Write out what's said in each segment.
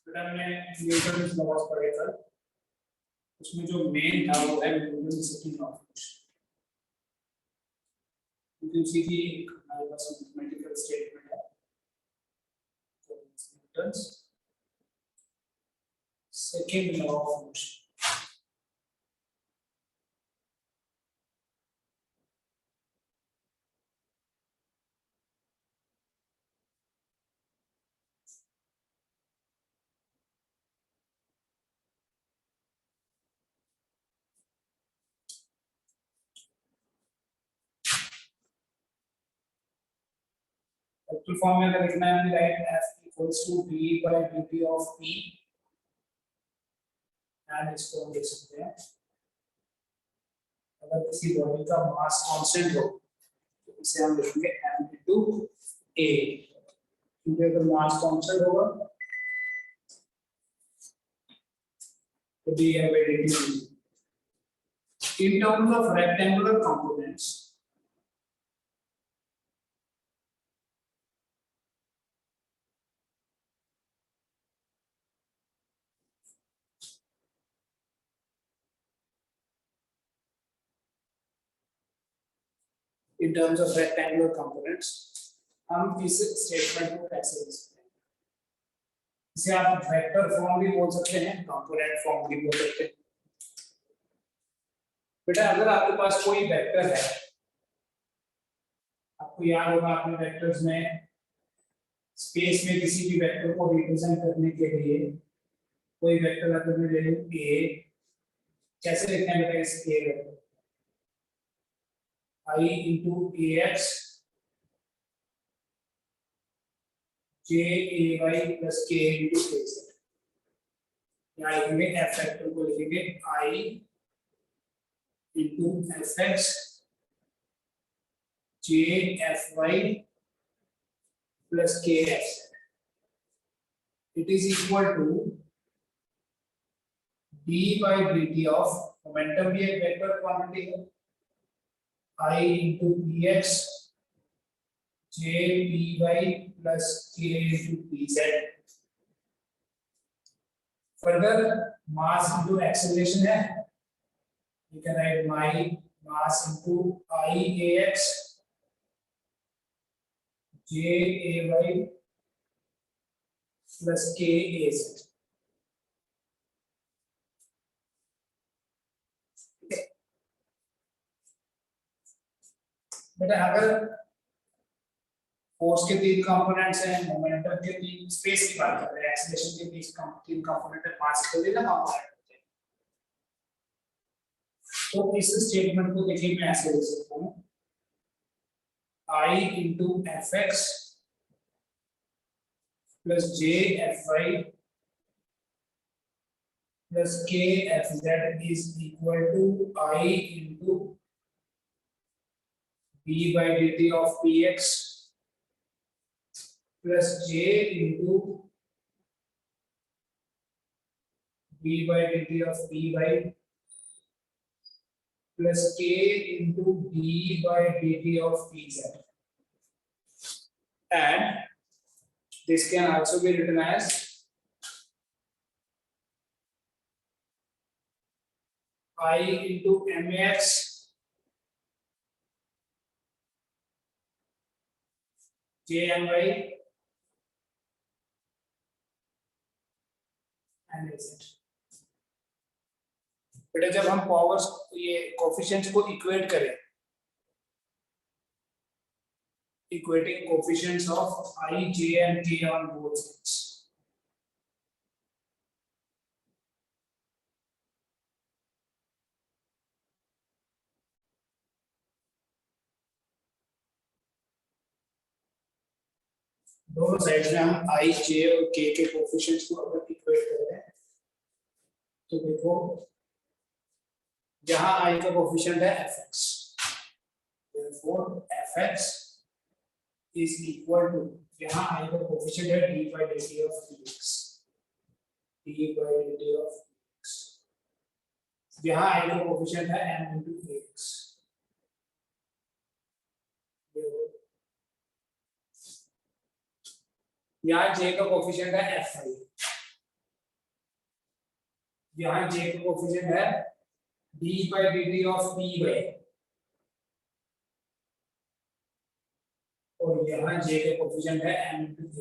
बेटा हमने Newton laws पढ़े था, उसमें जो मेन था वो है Newton second law of motion. क्योंकि उसी की हमारे पास मैथमेटिकल स्टेटमेंट है, तो Newton second law of motion. Full form में अगर लिखना है हमें right F equals to d by dt of P, and इसको हम लिख सकते हैं अगर किसी बॉडी का मास कांस्टेंट हो तो इसे हम लिखेंगे m into a, क्योंकि अगर मास कांस्टेंट होगा तो d by dt in terms of rectangular components. In terms of rectangular components, हम इस स्टेटमेंट को कैसे लिख सकते हैं? इसे आप वेक्टर फॉर्म भी बोल सकते हैं, कंपोनेंट फॉर्म भी बोल सकते हैं। बेटा अगर आपके पास कोई वेक्टर है, आपको याद होगा आपने वेक्टर्स में स्पेस में किसी भी वेक्टर को रिप्रेजेंट करने के लिए कोई वेक्टर अगर मैं ले लूं a, कैसे लिखते हैं बेटा इस a vector? I into ax j ay plus k into az। यहाँ लिखेंगे f वेक्टर को लिखेंगे I into fx j fy plus kx। It is equal to d by dt of momentum भी एक वेक्टर क्वांटिटी है, I into px j py plus k into pz। Further, mass into acceleration है, you can write my mass into iax j ay plus k az। बेटा अगर force के तीन components हैं, momentum के तीन, स्पेस की बात कर रहे हैं, एक्सीलरेशन के तीन कंपोनेंट है, मास के तीन कंपोनेंट होते हैं। तो इस स्टेटमेंट को देखिए मैं ऐसे लिख सकता हूं I into fx plus j fy plus k fz is equal to I into d by dt of px plus j into d by dt of py plus k into d by dt of pz, and this can also be written as I into max jmy and z। बेटा जब हम powers ये coefficients को equate करें, equating coefficients of I, j and k on both sides, दोनों sides में हम I, j और k के कोफिशिएंट्स को अगर इक्वेट कर रहे हैं तो देखो जहां I का कोफिशिएंट है fx, therefore fx is equal to, यहाँ I का कोफिशिएंट है d by dt of px, d by dt of px, यहाँ I का कोफिशिएंट है m into ax, यहाँ j का कोफिशिएंट है fi, यहाँ J का कोफिशिएंट है d/dt ऑफ Py और यहाँ J का कोफिशिएंट है m into K।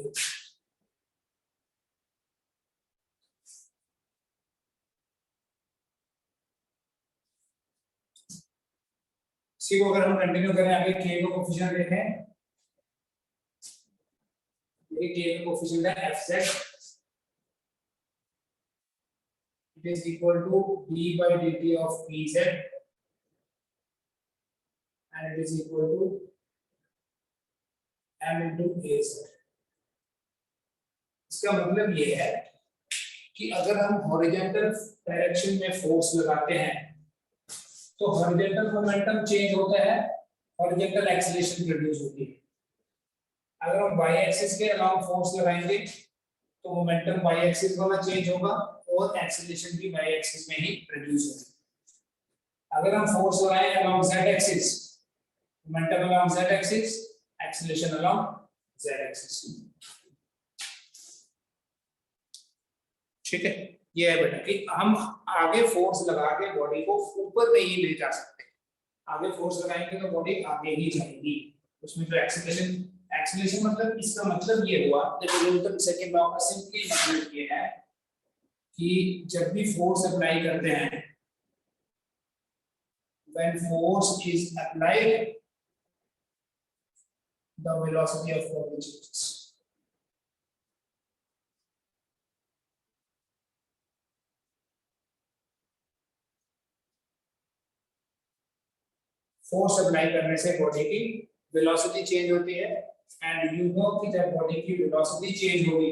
इसी को अगर हम कंटिन्यू करें आगे K का कोफिशिएंट देखें, ये K का कोफिशिएंट है Fz, it is equal to d/dt of Pz and it is equal to m into Az। इसका मतलब ये है कि अगर हम हॉरिजॉन्टल डायरेक्शन में फोर्स लगाते हैं तो हॉरिजॉन्टल मोमेंटम चेंज होता है, हॉरिजॉन्टल एक्सीलरेशन प्रोड्यूस होती है। अगर हम वाई एक्सिस के अलाउंग फोर्स लगाएंगे तो मोमेंटम वाई एक्सिस वाला चेंज होगा और एक्सीलरेशन भी वाई एक्सिस में ही प्रोड्यूस होगी। अगर हम फोर्स लगाएं along z axis, momentum along z axis, acceleration along z axis. ठीक है, ये है बेटा कि हम आगे फोर्स लगा के बॉडी को ऊपर नहीं ले जा सकते, आगे फोर्स लगाएंगे तो बॉडी आगे ही जाएगी। उसमें जो एक्सीलरेशन मतलब इसका मतलब ये हुआ, न्यूटन सेकंड लॉ का सिंपली मतलब ये है कि जब भी फोर्स अप्लाई करते हैं, when force is applied the velocity of body changes। Force apply करने से बॉडी की वेलोसिटी चेंज होती है एंड यू नो कि जब बॉडी की वेलोसिटी चेंज होगी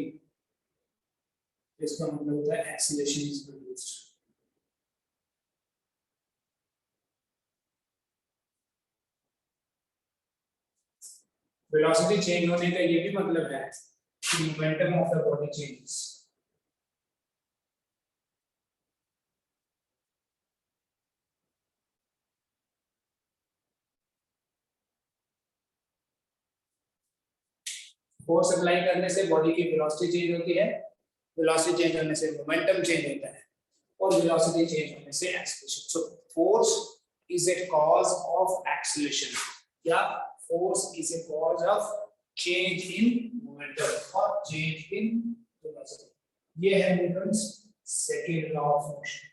इसका मतलब होता है acceleration is produced. Velocity change होने का ये भी मतलब है कि momentum of the body changes. Force apply करने से बॉडी की वेलोसिटी चेंज होती है, वेलोसिटी चेंज होने से मोमेंटम चेंज होता है और वेलोसिटी चेंज होने से acceleration. So force is a cause of acceleration या force is a cause of change in momentum और चेंज इन वेलोसिटी। ये है Newton's second law of motion.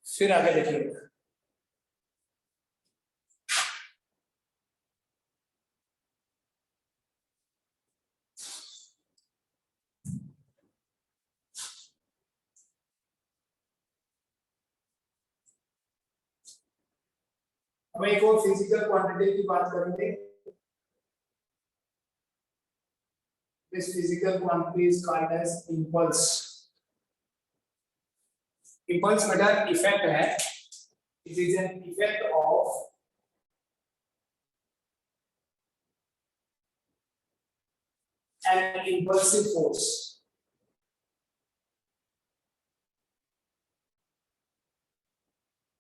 फिर आगे देखिएगा, अब एक और फिजिकल क्वांटिटी की बात करेंगे। This physical quantity is called as impulse. Impulse बेटा इफेक्ट है, it is an effect of an impulsive force।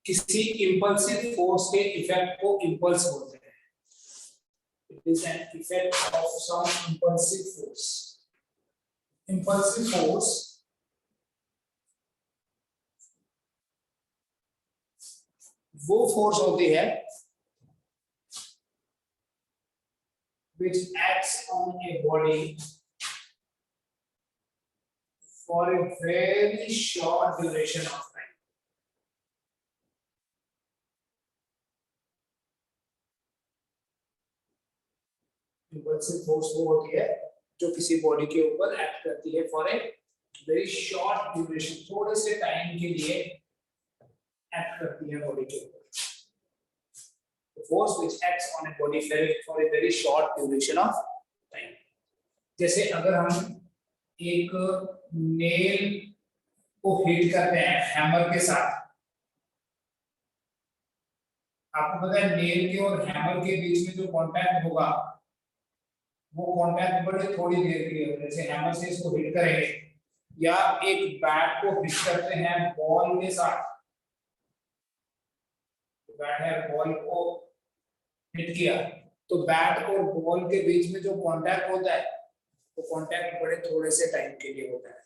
किसी इंपल्सिव फोर्स के इफेक्ट को इंपल्स बोलते हैं। It is an effect of some impulsive force. Impulsive force वो force होती है which acts on a body for a very short duration of time। Impulsive force वो होती है जो किसी बॉडी के ऊपर एक्ट करती है for a very short duration, थोड़े से टाइम के लिए एक्ट करती है बॉडी के ऊपर। Force which acts on a body for a very short duration of time. जैसे अगर हम एक नेल को हिट करते हैं हैमर के साथ, आपको पता है नेल के और हैमर के बीच में जो कांटेक्ट होगा वो कांटेक्ट बड़े थोड़ी देर के लिए होगा। जैसे हैमर से इसको हिट करेंगे या एक बैट को हिट करते हैं बॉल के साथ, बैट है बॉल को हिट किया तो बैट और बॉल के बीच में जो कांटेक्ट होता है वो कांटेक्ट बड़े थोड़े से टाइम के लिए होता है।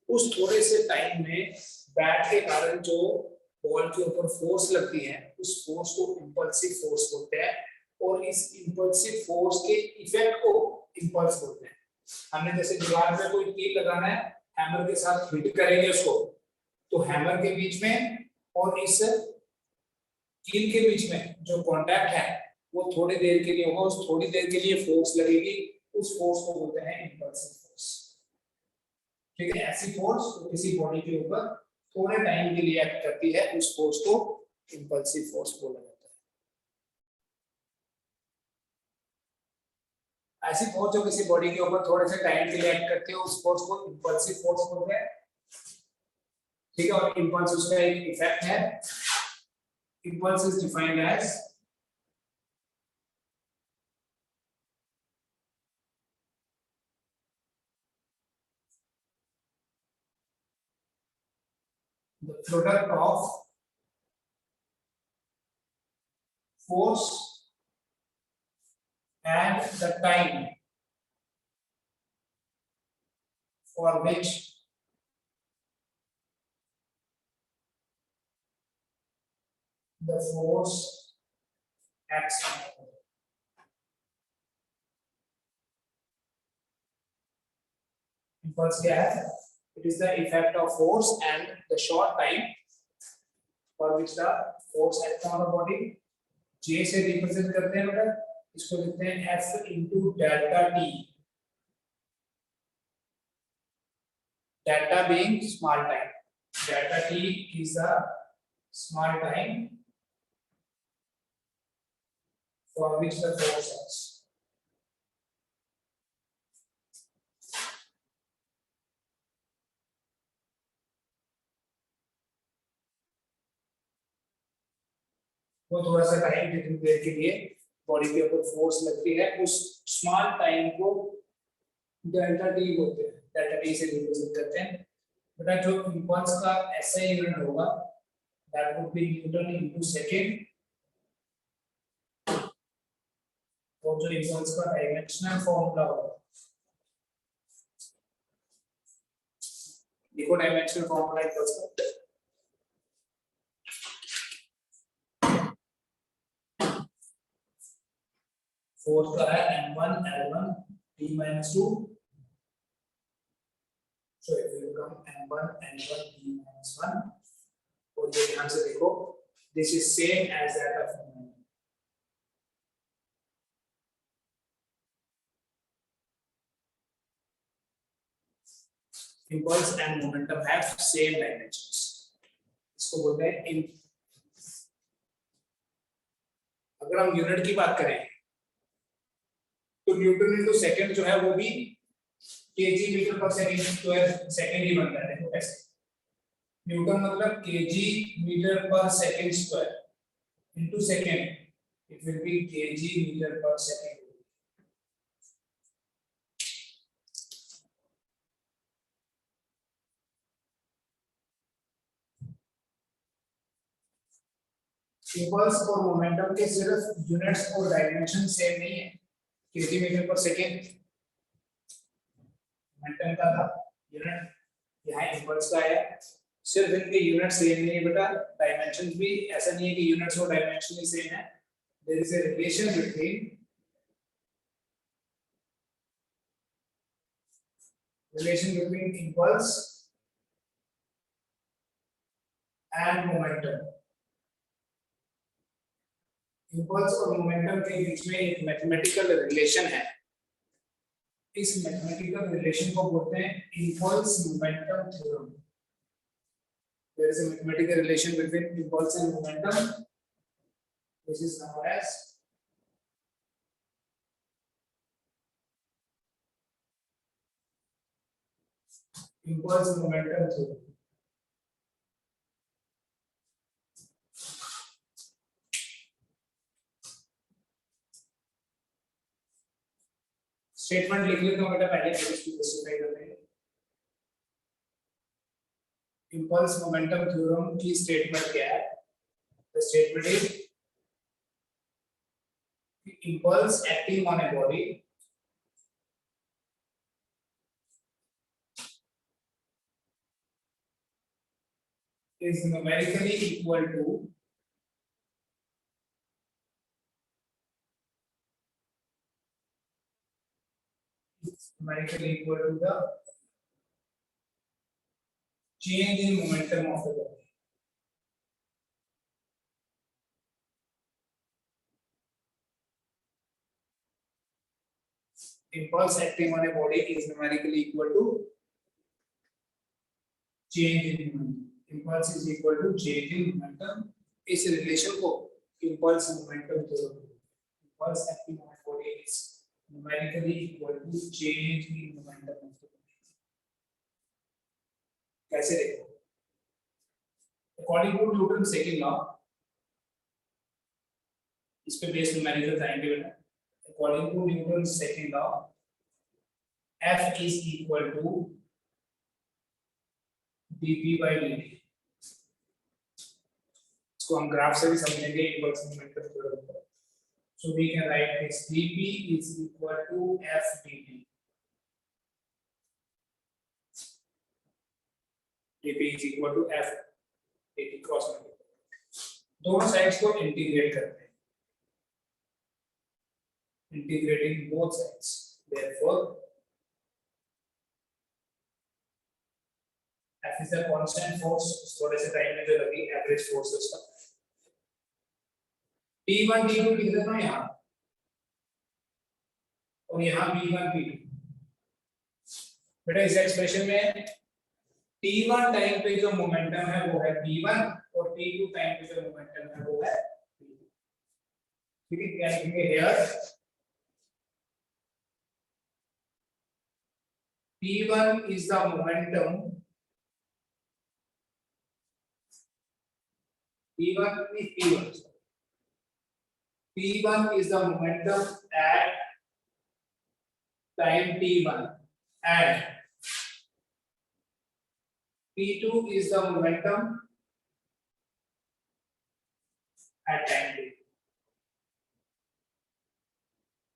उस थोड़े से टाइम में बैट के कारण जो बॉल के ऊपर फोर्स लगती है उस फोर्स को इंपल्सिव फोर्स बोलते हैं और इस इंपल्सिव फोर्स के इफेक्ट को इंपल्स बोलते हैं। हमने जैसे दीवार पे कोई कील लगाना है, हैमर के साथ हिट करेंगे उसको तो हैमर के बीच में और इस कील के बीच में जो कांटेक्ट है वो थोड़ी देर के लिए होगा, उस थोड़ी देर के लिए फोर्स लगेगी, उस फोर्स को बोलते हैं इंपल्सिव फोर्स। ठीक है, ऐसी फोर्स तो किसी बॉडी के ऊपर थोड़े टाइम के लिए एक्ट करती है उस फोर्स को इंपल्सिव फोर्स बोला जाता है। ऐसी फोर्स जो किसी बॉडी के ऊपर थोड़े से टाइम के लिए एक्ट करती है उस फोर्स को इंपल्सिव फोर्स बोलते हैं। ठीक है, और इंपल्स उसका एक इफेक्ट है। Impulse is defined as the product of force and the time for which the force acts on it. Impulse क्या है? It is the effect of force and the short time for which the force acts on the body. J से represent करते हैं बेटा, इसको लिखते हैं F into delta T. Delta being small time. Delta T is the small time for which the force acts. वो थोड़ा सा टाइम जितनी देर के लिए बॉडी के ऊपर फोर्स लगती है उस स्मॉल टाइम को डेल्टा टी बोलते हैं, डेल्टा टी से रिप्रेजेंट करते हैं। बेटा जो इंपल्स का एसआई यूनिट होगा that would be Newton into second, और जो इंपल्स का डायमेंशनल फॉर्मूला होगा, देखो डायमेंशनल फॉर्मूला इंपल्स का फोर्स का है m1 l1 t minus 2, so it will become m1 l1 t minus 1, और ये ध्यान से देखो this is same as that of momentum. Impulse and momentum have same dimensions. इसको बोलते हैं अगर हम यूनिट की बात करें तो न्यूटन इनटू सेकंड जो है वो भी KG metre per second square second ही बनता है। देखो कैसे, न्यूटन मतलब KG metre per second square into second, it will be KG metre per second. Impulse और मोमेंटम के सिर्फ यूनिट्स और डायमेंशन सेम नहीं है, KG metre per second momentum का था यूनिट, यहाँ इंपल्स का है, सिर्फ इनके यूनिट सेम नहीं है बेटा, डायमेंशंस भी ऐसा नहीं है कि यूनिट्स और डायमेंशन ही सेम है। There is a relation between impulse and momentum। Impulse और मोमेंटम के बीच में एक मैथमेटिकल रिलेशन है, इस मैथमेटिकल रिलेशन को बोलते हैं impulse momentum theorem. There is a mathematical relation between impulse and momentum, which is known as impulse momentum theorem। Statement लिख लेता हूं बेटा, पहले फिर इसको जस्टिफाई करते हैं। impulse momentum theorem की statement क्या है? The statement is impulse acting on a body is numerically equal to the change in momentum of the body. Impulse acting on a body is numerically equal to change in momentum. Impulse is equal to change in momentum. इस relation को impulse momentum theorem. Impulse acting on a body is numerically equal to change in momentum of the body. कैसे देखो? According to Newton's second law, इस पे base numerical आएंगे बेटा. According to Newton's second law, F is equal to dp by dt. इसको हम graph से भी समझेंगे इम्पल्स मोमेंटम थ्योरम को. So we can write this dp is equal to f dt. dp is equal to f dt cross multiply. दोनों sides को integrate करते हैं. Integrating both sides. Therefore, F is a constant force. थोड़े से time में जो लगी average force उसका. P1 P2 लिख देता हूँ यहाँ और यहाँ P1 P2. बेटा इस एक्सप्रेशन में T1 टाइम पे जो मोमेंटम है वो है P1 और T2 टाइम पे जो मोमेंटम है वो है P2. ठीक है, क्या लिखेंगे here P1 is the momentum. P1 is the momentum at time T1 and P2 is the momentum at time T.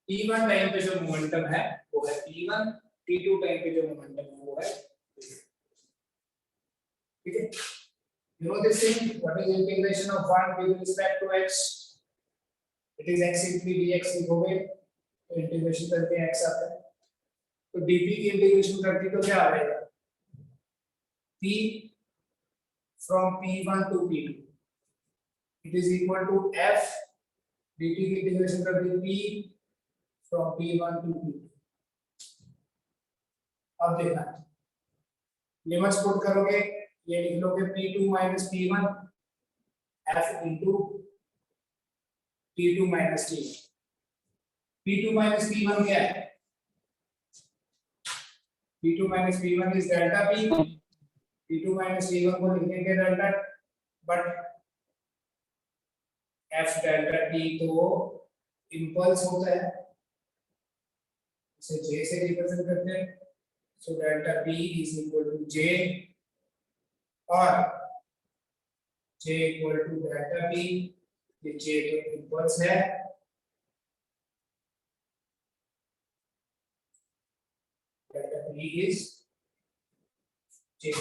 T1 time पे जो मोमेंटम है वो है P1, T2 टाइम पे जो मोमेंटम है वो है P2. ठीक है, you know this thing, what is integration of 1 with respect to x? It is x into dx लिखोगे तो इंटीग्रेशन करके x आता है. तो dp की इंटीग्रेशन करती तो क्या आ जाएगा? p from p1 to p2 it is equal to f dt की इंटीग्रेशन करती p from p1 to p2. अब देखना लिमिट्स पुट करोगे, ये लिख लोगे p2 minus p1 f into t2 minus t1. p2 minus p1 क्या है? p2 minus p1 is delta p. p2 minus t1 को लिखेंगे delta, but f delta t तो impulse होता है, इसे j से रिप्रेजेंट करते हैं. So delta p is equal to j और j equal to delta p. ये j तो impulse है, delta p is j.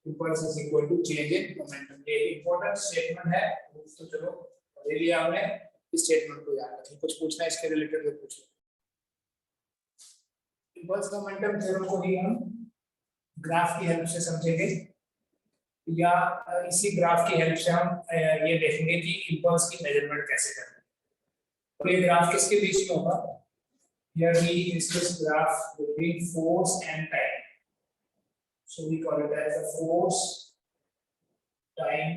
Impulse is equal to change in momentum. ये important statement है, तो चलो पढ़ लिया हमने. इस स्टेटमेंट को याद रखें. कुछ पूछना है इसके रिलेटेड तो पूछो. इंपल्स मोमेंटम थ्योरम को ही हम ग्राफ की हेल्प से समझेंगे या इसी ग्राफ की हेल्प से हम ये देखेंगे कि इंपल्स की मेजरमेंट कैसे करना है. तो ये ग्राफ किसके बीच में होगा? Here we discuss graph between force and time. So we call it as a force time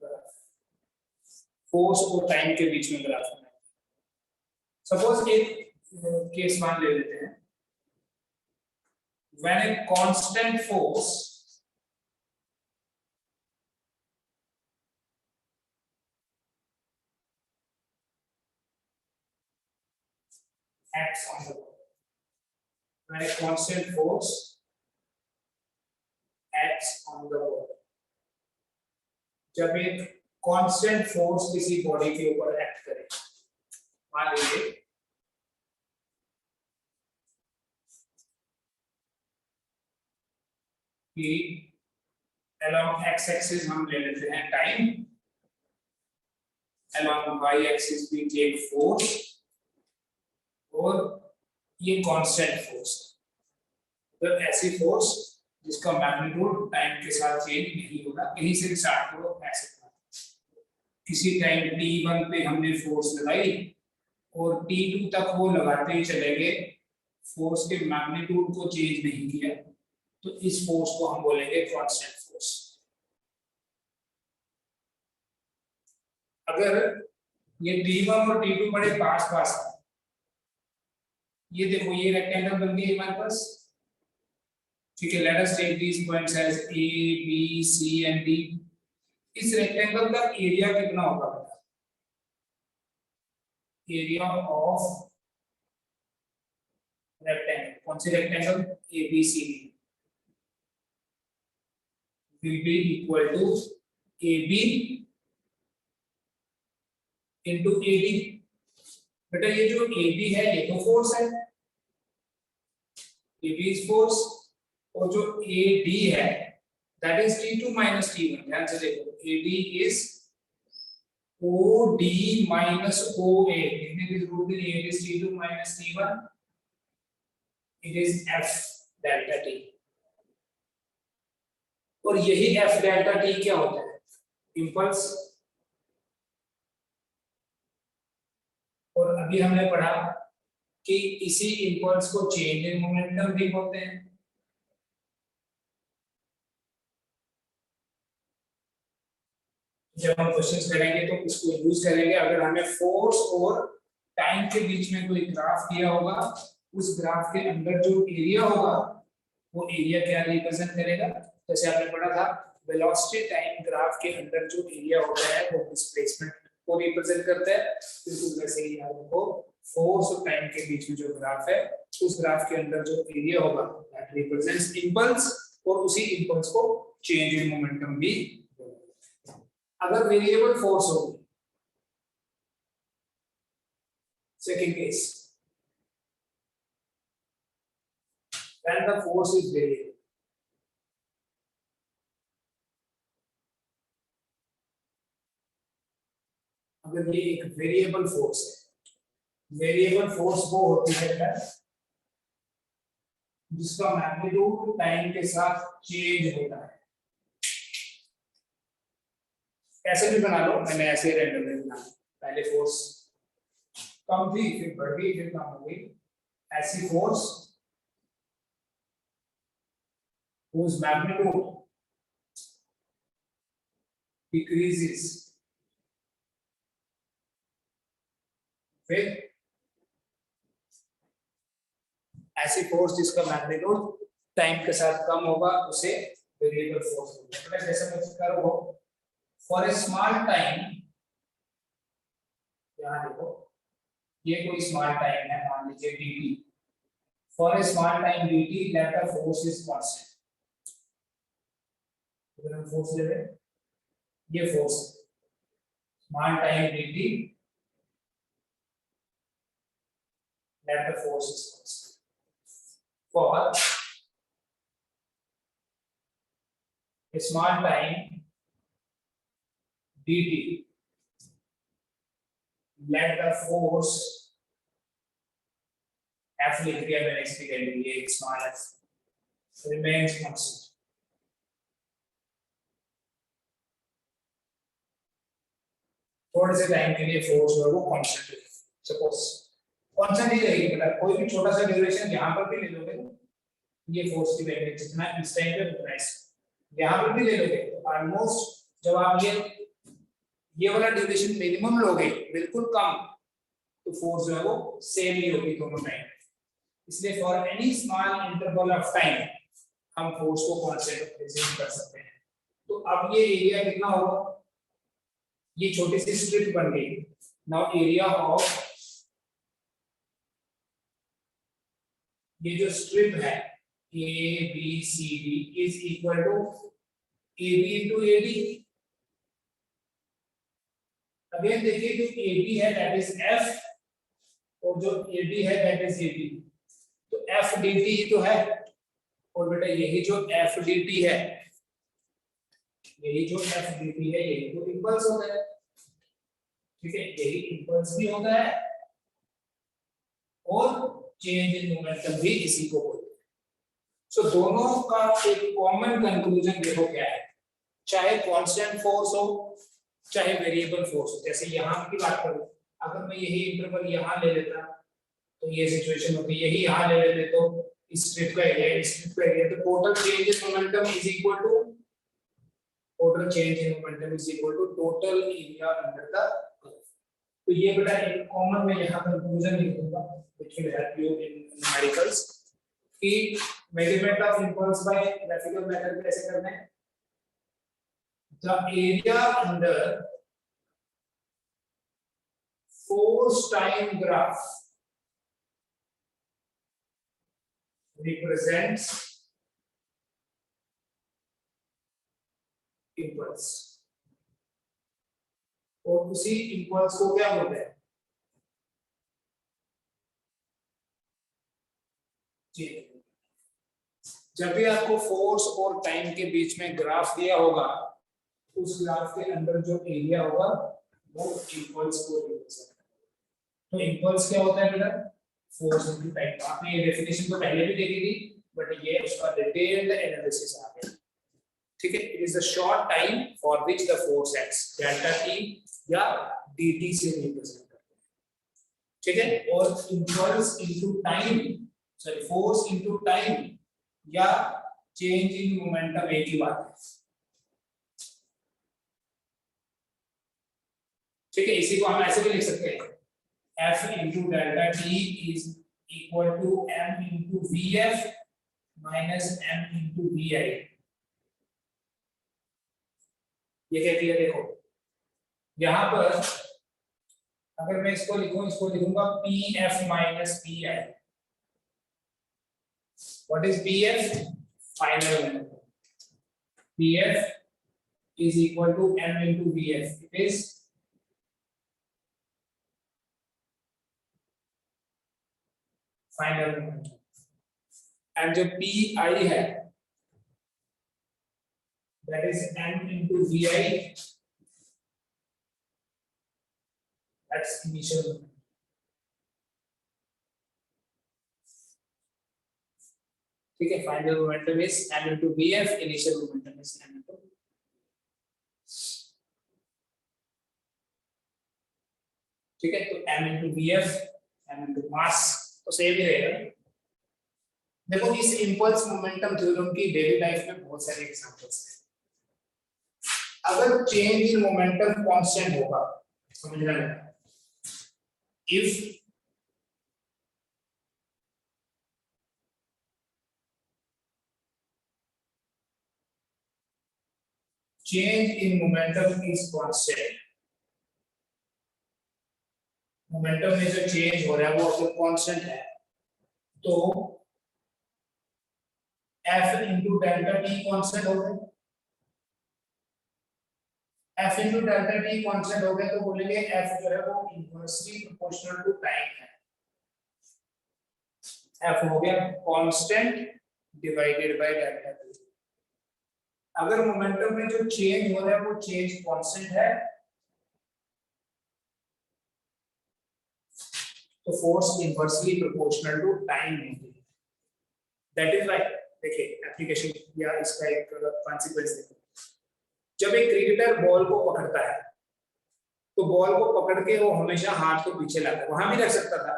graph. Force और टाइम के बीच में ग्राफ बनाए. सपोज एक केस मान ले लेते हैं. When a constant force acts on the body. When a constant force acts on the body, जब एक कांस्टेंट फोर्स किसी बॉडी के ऊपर एक्ट करे, मान लीजिए कि along x axis हम ले लेते हैं time, along y axis we take force, और ये कांस्टेंट फोर्स है। तो ऐसी फोर्स जिसका मैग्नीट्यूड टाइम के साथ चेंज नहीं होगा, कहीं से स्टार्ट करो ऐसे किसी टाइम t1 पे हमने फोर्स लगाई और t2 तक वो लगाते ही चले गए, फोर्स के मैग्नीट्यूड को चेंज नहीं किया, तो इस फोर्स को हम बोलेंगे कांस्टेंट फोर्स। अगर ये t1 और t2 बड़े पास पास है, ये देखो ये रेक्टेंगल बन गई हमारे पास, ठीक है। Let us take these points as a b c and d। इस रेक्टेंगल का एरिया कितना होगा? एरिया ऑफ रेक्टेंगल, कौन सी rectangle? A B C D will be equal to AB into AD। बेटा ये जो AB है ये तो फोर्स है, AB is force, और जो AD है that is T2 minus T1। ध्यान से देखो, AD is OD minus OA, लिखने की जरूरत नहीं है, it is T2 minus T1, it is F delta T। और यही F डेल्टा T क्या होता है? इंपल्स। और अभी हमने पढ़ा कि इसी इंपल्स को चेंज इन मोमेंटम भी बोलते हैं। जब हम क्वेश्चंस करेंगे तो इसको यूज करेंगे। अगर हमें फोर्स और टाइम के बीच में कोई ग्राफ दिया होगा, उस ग्राफ के अंदर जो एरिया होगा वो एरिया क्या रिप्रेजेंट करेगा? जैसे आपने पढ़ा था वेलोसिटी टाइम ग्राफ के अंदर जो एरिया होता है वो डिस्प्लेसमेंट को रिप्रेजेंट करता है। बिल्कुल वैसे ही याद रखो, फोर्स और टाइम के बीच में जो ग्राफ है, उस ग्राफ के अंदर जो एरिया होगा दैट रिप्रेजेंट्स इंपल्स, और उसी इंपल्स को चेंज इन मोमेंटम भी। अगर वेरिएबल फोर्स होगी, second case, when the force is variable, अगर ये एक वेरिएबल फोर्स है, वेरिएबल फोर्स वो होती है जिसका मैग्नीट्यूड टाइम के साथ चेंज होता है। ऐसे भी बना लो, मैंने ऐसे रैंडमली बना, पहले फोर्स कम थी फिर बढ़ गई फिर कम हो गई, ऐसी force whose magnitude decreases with, ऐसी फोर्स जिसका मैग्नीट्यूड टाइम के साथ कम होगा उसे वेरिएबल फोर्स बोलते हैं। जैसे मैं करूँ फॉर ए स्मॉल टाइम, यहाँ देखो ये कोई स्मॉल टाइम है, मान लीजिए dt, for a small time dt let the force is constant। अगर हम फोर्स ले लें, ये force small time dt let the force is constant for a small time dt let the force F लिख दिया मैंने इसकी वैल्यू, ये स्मॉल f remains constant। थोड़े से टाइम के लिए फोर्स है वो कांस्टेंट है, सपोज कांस्टेंट ही रहेगी। मतलब कोई भी छोटा सा ड्यूरेशन यहाँ पर भी ले लोगे, ये फोर्स की वैल्यू जितना इस टाइम पे उतना यहाँ पर भी ले लोगे, तो ऑलमोस्ट जब आप ये वाला ड्यूरेशन मिनिमम लोगे बिल्कुल कम, तो फोर्स जो है वो सेम ही होगी दोनों टाइम। इसलिए for any small interval of time हम फोर्स को कांस्टेंट प्रेजेंट कर सकते हैं। तो अब ये एरिया कितना होगा? ये छोटी सी स्ट्रिप बन गई। नाउ एरिया ऑफ ये जो स्ट्रिप है A B C D is equal to A B into A D. Again देखिए जो ए बी है दैट इज एफ और जो ए डी है दैट इज ए डी, तो एफ डी टी तो है और बेटा यही जो एफ डी टी है, यही जो एफ डी टी है यही तो इंपल्स होता है, ठीक है, यही इंपल्स भी होता है और चेंज इन मोमेंटम भी इसी को बोलते हैं। सो दोनों का एक कॉमन कंक्लूजन देखो क्या है, चाहे कांस्टेंट फोर्स हो चाहे वेरिएबल फोर्स हो। जैसे यहाँ की बात करूं, अगर मैं यही इंटरवल यहाँ ले लेता तो ये सिचुएशन होती, यही यहाँ ले लेते तो इस स्ट्रिप का एरिया इस स्ट्रिप का एरिया, तो total change in momentum is equal to total change in momentum is equal to total area under the curve. तो ये बेटा एक कॉमन में यहाँ कंक्लूजन लिखूंगा which will help you in numericals कि measurement of impulse by graphical method कैसे करना है। The area under force time graph represents impulse और उसी impulse को क्या बोलते हैं, जब भी आपको फोर्स और टाइम के बीच में ग्राफ दिया होगा उस ग्राफ के अंदर जो एरिया होगा वो इंपल्स को रिप्रेजेंट। तो इंपल्स क्या होता है बेटा, फोर्स इनटू टाइम। आपने ये डेफिनेशन तो पहले भी देखी थी बट ये उसका डिटेल्ड एनालिसिस आ गया, ठीक है। It is the short time for which the force acts, delta T या dt से रिप्रेजेंट करते हैं, ठीक है। और impulse into time, sorry force into time या चेंज इन मोमेंटम एक ही बात है, ठीक है। इसी को हम ऐसे भी लिख सकते हैं F into delta T is equal to M into Vf minus M into Vi। ये क्या किया देखो, यहां पर अगर मैं इसको लिखूंगा PF minus PI। What is PF? Final momentum. PF is equal to M into Vf. It is final momentum. And जो PI है that is M into Vi, that's initial momentum, ठीक है। Final momentum is M into Vf, initial momentum is M into, ठीक है। तो M into Vf, M into मास तो same ही रहेगा। देखो इस इंपल्स मोमेंटम थ्योरम की डेली लाइफ में बहुत सारे एग्जांपल्स हैं। अगर चेंज इन मोमेंटम कांस्टेंट होगा, समझना है, if change in momentum is constant, momentum में जो चेंज हो रहा है वो अगर कांस्टेंट है तो F into delta T constant हो गया, F into delta T constant हो गया तो बोलेंगे F जो है वो इनवर्सली प्रोपोर्शनल टू टाइम है। F हो गया constant divided by delta T। अगर मोमेंटम में जो चेंज हो रहा है वो चेंज कांस्टेंट है तो force inversely proportional to time होती है, दैट इज व्हाई। देखिए एप्लीकेशन या इसका एक कॉन्सिक्वेंस देखो, जब एक क्रिकेटर बॉल को पकड़ता है तो बॉल को पकड़ के वो हमेशा हाथ को पीछे लाता है, वहां भी रख सकता था,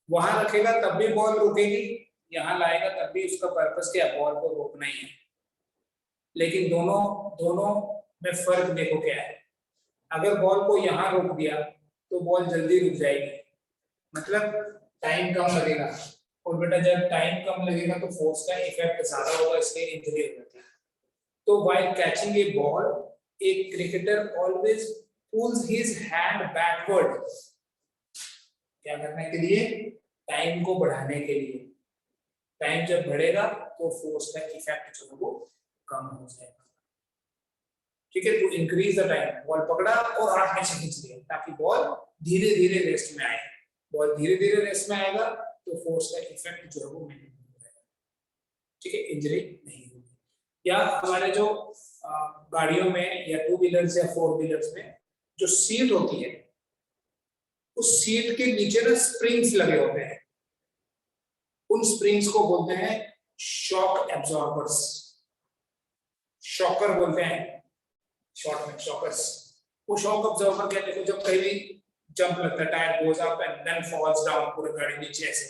वहां रखेगा तब भी बॉल रुकेगी, यहाँ लाएगा तब भी उसका पर्पस क्या, बॉल को रोकना ही है। लेकिन दोनों में फर्क देखो क्या है, अगर बॉल को यहाँ रोक दिया तो बॉल जल्दी रुक जाएगी, मतलब टाइम कम लगेगा, और बेटा जब टाइम कम लगेगा तो फोर्स का इफेक्ट ज्यादा होगा, इसलिए इंजरी हो जाती है। तो while catching a ball a cricketer always pulls his hand backward, क्या करने के लिए, टाइम को बढ़ाने के लिए, टाइम जब बढ़ेगा तो फोर्स का इफेक्ट जो है वो कम हो जाएगा। ठीक है, to increase the time, ball पकड़ा और हाथ में से खींच लिया ताकि बॉल धीरे धीरे रेस्ट में आए। बॉल धीरे धीरे रेस्ट में आएगा तो फोर्स का इफेक्ट जो है वो मिनिमम हो जाएगा। ठीक है, इंजरी नहीं होगी। या हमारे जो गाड़ियों में या टू व्हीलर्स या फोर व्हीलर्स में जो सीट होती है, उस सीट के नीचे ना स्प्रिंग्स लगे होते हैं, उन स्प्रिंग्स को बोलते हैं शॉक एब्जॉर्बर्स, शॉकर बोलते हैं शॉर्ट में, शॉकर्स। वो शॉक एब्जॉर्बर क्या, देखो जब कहीं भी जंप लगता है, tyre goes up and then falls down, पूरी गाड़ी नीचे ऐसे,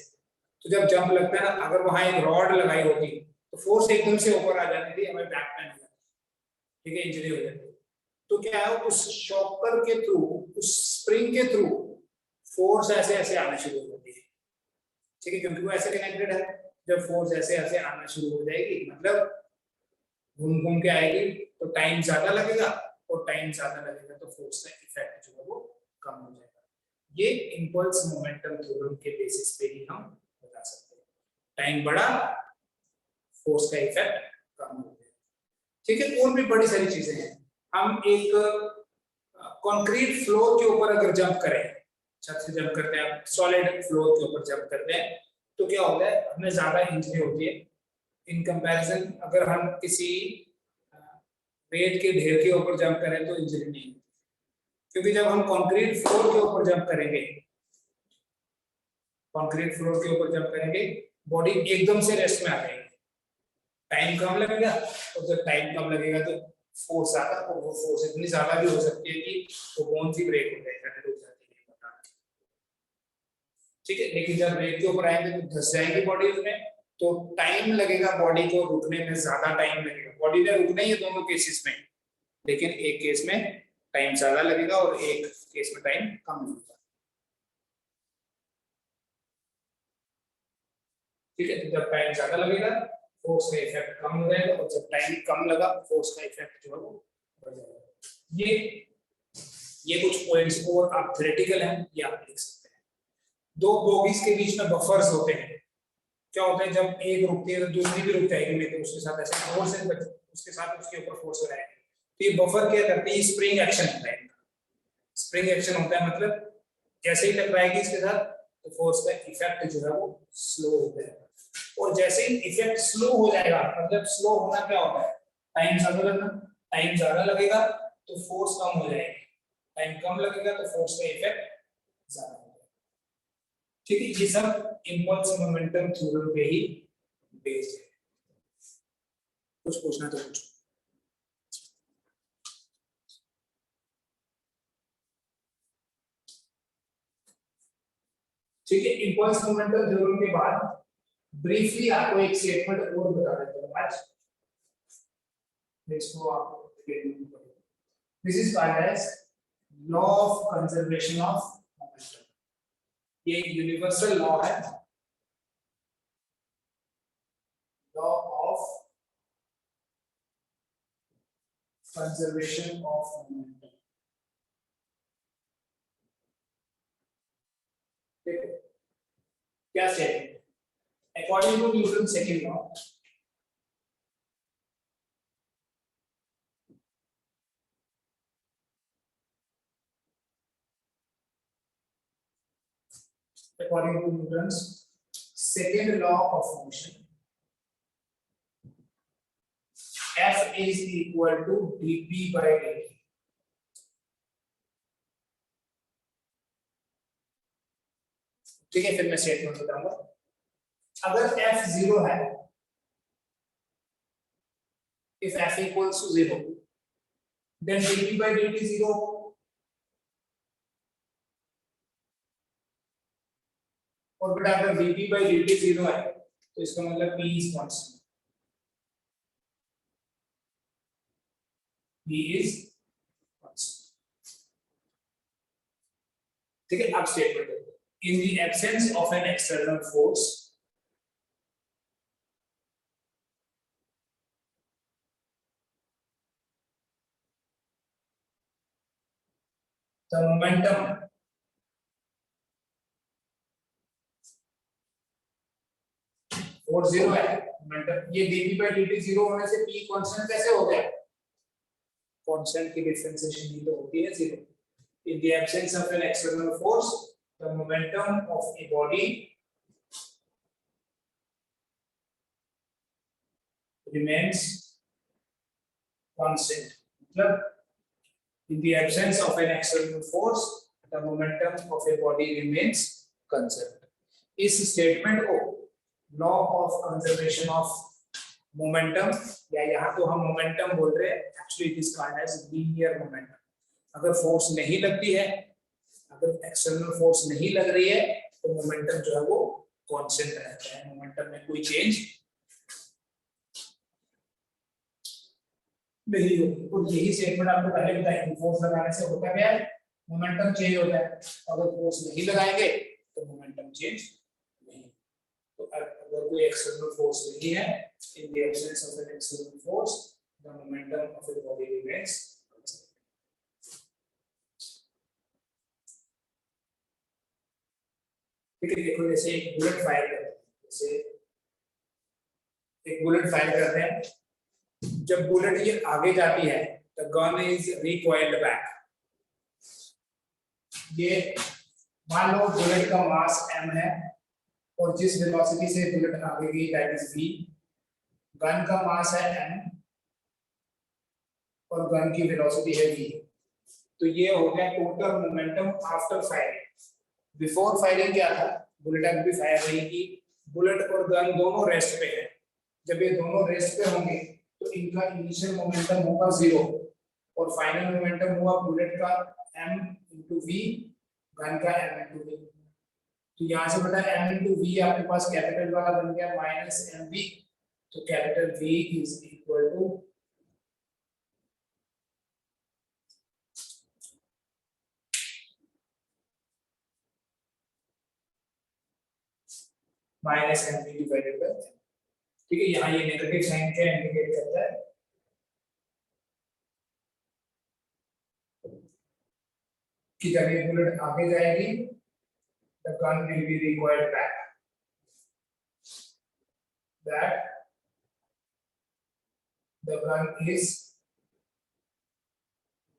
तो जब जंप लगता है ना, अगर वहां एक रॉड लगाई होती तो फोर्स एकदम से ऊपर आ जाती थी, हमें बैक पेन हो जाती, ठीक है, इंजरी हो जाती। तो क्या है, उस शॉकर के थ्रू, उस स्प्रिंग के थ्रू फोर्स ऐसे ऐसे आना शुरू हो जाती है। ठीक है, क्योंकि वो ऐसे कनेक्टेड है। जब फोर्स ऐसे ऐसे आना शुरू हो जाएगी, मतलब घूम घूम के आएगी, तो टाइम ज्यादा लगेगा, और टाइम ज्यादा लगेगा तो फोर्स का इफेक्ट जो है वो कम हो जाएगा। ये इंपल्स मोमेंटम थ्योरम के बेसिस पे ही हम बता सकते हैं। टाइम बढ़ा, फोर्स का इफेक्ट कम हो गया। ठीक है, और भी बड़ी सारी चीजें हैं। हम एक कंक्रीट फ्लोर के ऊपर अगर जंप करें, छत से जंप करते हैं, सॉलिड फ्लोर के ऊपर जंप करते हैं, तो क्या होता है, हमें ज्यादा इंजरी होती है इन कंपैरिजन अगर हम किसी रेत के ढेर के ऊपर जंप करें तो इंजरी नहीं होती। क्योंकि जब हम कंक्रीट फ्लोर के ऊपर जंप करेंगे, कंक्रीट फ्लोर के ऊपर जंप करेंगे, बॉडी एकदम से रेस्ट में आ जाएगी, टाइम कम लगेगा, और जब टाइम कम लगेगा तो फोर्स आता है, और वो फोर्स इतनी ज्यादा भी हो सकती है कि वो बोन सी ब्रेक हो जाएगा, रुक जाती है, पता नहीं। ठीक है, लेकिन जब ब्रेक के ऊपर आएंगे तो धस जाएगी बॉडी उसमें, तो टाइम लगेगा बॉडी को रुकने में, ज्यादा टाइम लगेगा। बॉडी ने रुकना ही है दोनों केसेस में, लेकिन एक केस में टाइम ज्यादा लगेगा और एक केस में टाइम कम लगेगा। ठीक है, तो जब टाइम ज्यादा लगेगा फोर्स का इफेक्ट कम हो जाएगा, और जब टाइम कम लगा फोर्स का इफेक्ट जो है वो बढ़ जाएगा। ये कुछ पॉइंट्स और आप थ्योरेटिकल हैं, ये आप लिख सकते हैं। दो बोगीज के बीच में बफर्स होते हैं। क्या होता है, जब एक रुकती है तो दूसरी भी रुक जाएगी, लेकिन उसके साथ ऐसे फोर्स है, उसके साथ उसके ऊपर फोर्स हो जाएगा। तो ये बफर क्या करते हैं, स्प्रिंग एक्शन होता है। स्प्रिंग एक्शन होता है मतलब जैसे ही टकराएगी इसके साथ तो फोर्स का इफेक्ट जो है वो स्लो हो जाएगा, और जैसे ही इफेक्ट स्लो हो जाएगा, मतलब स्लो होना क्या होता है, टाइम ज्यादा लगना, टाइम ज्यादा लगेगा तो फोर्स कम हो जाएगी, टाइम कम लगेगा तो फोर्स का इफेक्ट ज्यादा हो जाएगा। ठीक है, ये सब इंपल्स मोमेंटम थ्योरम पे ही बेस्ड है। कुछ पूछना तो पूछो। ठीक है, इंपल्स मोमेंटम थ्योरम के बाद ब्रीफली आपको एक स्टेटमेंट और बता देता हूं आज, इसको आप this is called as law of conservation of momentum. ये एक यूनिवर्सल लॉ है, law of conservation of momentum. देखो क्या statement, according to Newton second law, according to Newton's second law of motion, F is equal to dp by dt। ठीक है, फिर मैं statement बताऊंगा। अगर F 0 है, if F equals to 0, then dp by dt 0। और बेटा अगर dp by dt 0 है तो इसका मतलब p is constant, p is constant। ठीक है, अब statement, in the absence of an external force, the momentum force zero है, मोमेंटम ये dp by dt जीरो होने से p कांस्टेंट कैसे हो गया? कांस्टेंट की डिफरेंशिएशन ही तो होती है zero. In the absence of an external force, the momentum of a body remains constant. मतलब in the absence of an external force, the momentum of a body remains constant. इस statement को law of conservation of momentum, या यहाँ तो हम momentum बोल रहे हैं, actually it is called as linear momentum. अगर फोर्स नहीं लगती है, अगर एक्सटर्नल फोर्स नहीं लग रही है, तो मोमेंटम जो है वो कांस्टेंट रहता है, मोमेंटम में कोई चेंज नहीं होगी. और यही स्टेटमेंट आपको पहले बताया कि फोर्स लगाने से होता क्या है? मोमेंटम चेंज होता है. अगर फोर्स नहीं लगाएंगे तो मोमेंटम चेंज नहीं. तो अगर कोई एक्सटर्नल फोर्स नहीं है, in the absence of an external force, the momentum of a body remains constant. ठीक है, देखो जैसे एक बुलेट फायर करते हैं, जैसे एक बुलेट फायर करते हैं, जब बुलेट ये आगे जाती है, द गन इज रिकॉइल्ड बैक. ये मान लो बुलेट का मास m है और जिस वेलोसिटी से बुलेट आगे गई दैट इज v, गन का मास है m और गन की वेलोसिटी है v. तो ये हो गया total momentum after firing. Before firing क्या था? बुलेट अभी फायर नहीं की, बुलेट और गन दोनों रेस्ट पे है. जब ये दोनों रेस्ट पे होंगे तो इनका इनिशियल मोमेंटम होगा जीरो और फाइनल मोमेंटम हुआ बुलेट का m into v, गन का m into v. तो यहाँ से बता m into v आपके पास कैपिटल वाला बन गया माइनस mv. तो capital v is equal to minus mv divided by. ठीक है, यहाँ ये नेगेटिव साइन क्या इंडिकेट करता है? कि जब ये बुलेट आगे जाएगी, the gun will be recoiled back. That the gun is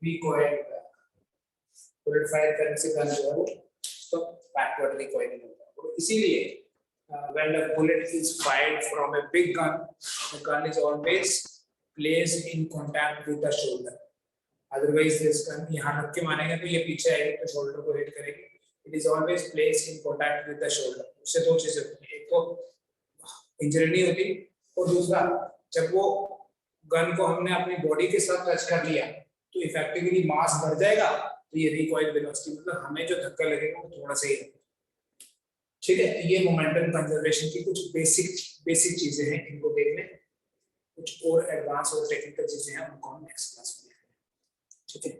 recoiled back. Bullet fire करने से गन जो है वो तो बैकवर्ड रिकॉइलिंग होता है. तो इसीलिए when the bullet is fired from a big gun, the gun is always placed in contact with the shoulder. Otherwise this gun यहाँ रख के मारेंगे तो ये पीछे आएगी तो शोल्डर को हिट करेगी. It is always placed in contact with the shoulder. उससे दो चीजें होती हैं, एक तो इंजरी नहीं होती और दूसरा जब वो गन को हमने अपनी बॉडी के साथ टच कर लिया तो इफेक्टिवली मास बढ़ जाएगा. तो ये रिकॉइल वेलोसिटी मतलब हमें जो धक्का लगेगा वो थोड़ा सा ही है. ठीक है, ये मोमेंटम कंजर्वेशन की कुछ बेसिक चीजें हैं, इनको देख लें. कुछ और एडवांस और टेक्निकल चीजें हैं उनको हम नेक्स्ट क्लास में देखेंगे. ठीक है.